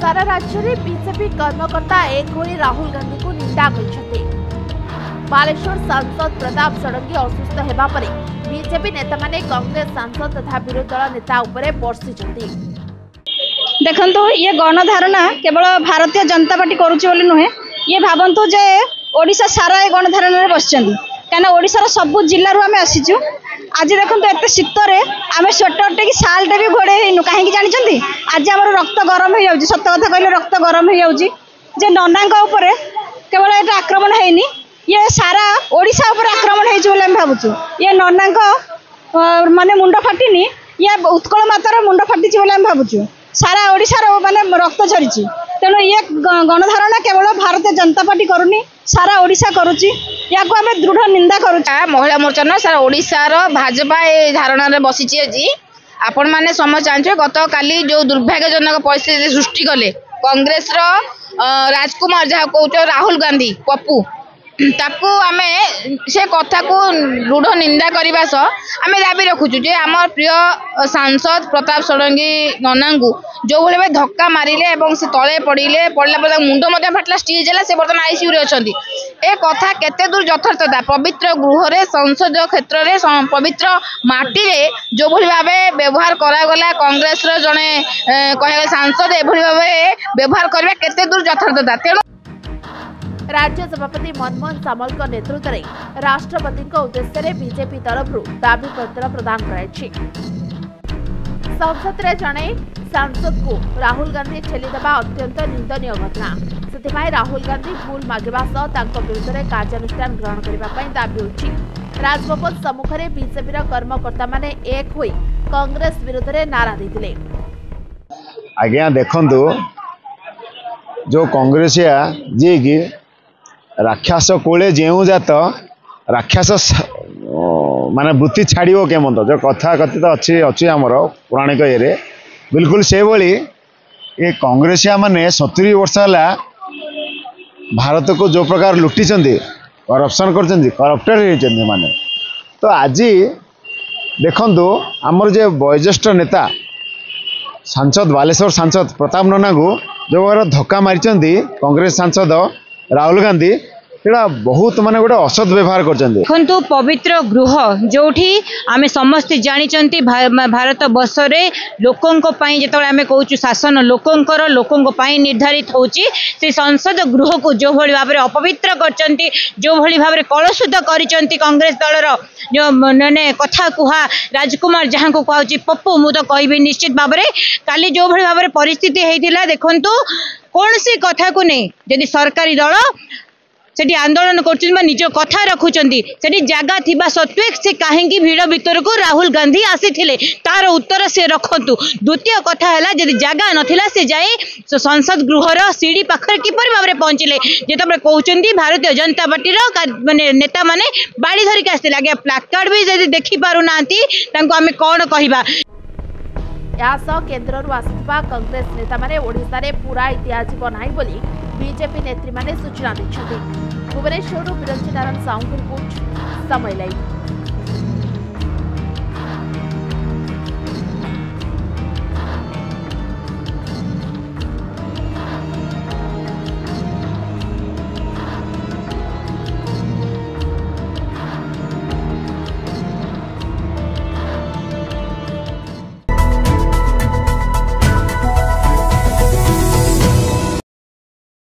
सारा राज्य में बीजेपी कर्मकर्ता एक होई राहुल गांधी को निंदा कर बालेश्वर सांसद प्रताप षडंगी असुस्थ होगा पर बीजेपी नेता माने कांग्रेस सांसद तथा विरोधी दल नेता उपरे बर्षिଛନ୍ତି। देखंतु ये गणधारणा केवल भारतीय जनता पार्टी करुच्ची बोली नुहे, ये भावतु जे ओडिशा सारा ये गणधारणा बसचंदी कहीं ओडिशार सबु जिल्लारू आम आसीचु। आज देखो एत शीतरे आम स्वेटर टे कि सालटे भी घोड़े हेनु कहीं जानते आज आम रक्त गरम हो जाऊँ। सत कथा कहले रक्त गरम हो जाऊँ जे नना केवल ये आक्रमण है ये सारा ओडिशा उपर आक्रमण होती भावुँ। ये नना माने मुंड फाटिनी ये उत्कल मातार मुंड फाटी भावुँ। सारा ओडिशार माने रक्त झरी तेणु ये गणधारणा केवल भारतीय जनता पार्टी करूनी सारा ओडिशा करुच्ची। या को आमे दृढ़ निंदा करूँ। महिला मोर्चा न सारा ओडिशार भाजपा ए धारणा रे बसिची जी। आपण माने समझ जानछे गत काली जो दुर्भाग्यजनक परिस्थिति सृष्टि कले कांग्रेस रो राजकुमार जहा कहउछ राहुल गांधी पप्पू ताकू आमे से कथा को दृढ़ निंदा करने सह आम दाबी रखुचु जे आम प्रिय सांसद प्रताप षडंगी ननांगू जो भाई धक्का मारिले से तले पड़े पड़ला मुंड फाटला स्टीज है से बर्तमान आईसीयू रे अछंती। ए कथा केते दूर यथार्थता पवित्र गृह रे संसद क्षेत्र में पवित्र माटी रे जो भाव व्यवहार करागला कांग्रेस जड़े कह सांसद ए भाव व्यवहार करवा केते दूर यथार्थता। तेणु राज्य सभापति मनमोहन सामल नेतृत्व में राष्ट्रपति उद्देश्य बीजेपी तरफ दाबी पत्र प्रदान कराई। संसद में जड़े सांसद को राहुल गांधी ठेलीदेवा अत्यंत निंदनीय घटना। से राहुल गांधी भूल मागिबा सह विरुद्ध में कार्यानुष्ठान ग्रहण करने दाबी होछि। राजभवन सम्मुख में बीजेपी कर्मकर्ता माने एक होई कांग्रेस विरुद्ध में नारा देथिले। आज्ञा देखंतु जो कांग्रेसिया जी की राक्षस कोले जेऊ जात राक्षस माने वृत्ति छाड़ो केमत जो कथा कथित अच्छी अच्छी आमर पौराणिक ये बिल्कुल से भली ये कांग्रेसिया माने 70 वर्ष है भारत को जो प्रकार लुटी करप्शन करप्टेड माने। तो आज देखंतु आमर जे वयोज्येष्ठ नेता सांसद बालेश्वर सांसद प्रताप नना को जो धक्का मारी कांग्रेस सांसद राहुल गांधी बहुत माने गोटे असद व्यवहार कर पवित्र गृह जो आम समस्ते जानी भारत वर्ष रे लोकों जो आम कहूँ शासन लोकों निर्धारित होची से संसद गृह को जो भली भाव अपवित्र कर जो भली भाव कलुषित कर कांग्रेस दलर जो मैंने कथा कुहा राजकुमार जहाँ को कहूँ पप्पू मु तो कहबी निश्चित भाव में काली जो भली भाव परिस्थिति होता देखु कौन सी कथा को नहीं जदि सरकारी दल सेठी आंदोलन कर निज कथा रखुंट से जगह थिबा सत्वे से कहीं भीड़ भीतर को राहुल गांधी आसी तार उत्तर से रखतु। द्वितीय कथा है जदि जगह नथिला से जाए संसद गृहर सीढ़ी पाखर किपर भाव में पहुंचले जिते कहते भारतीय जनता पार्टी माने नेता माने बाड़ी धरिक आसते आगे प्लाकार्ड भी जदि देखी पारुना आम कौन कहवा। केन्द्र आसुवा कांग्रेस नेता माने ओडिशा रे पूरा इतिहास बनाई बोली बीजेपी नेत्री माने सूचना दैछथि। भुवनेश्वर बिरंची नारायण साहू रिपोर्ट समय लाइव।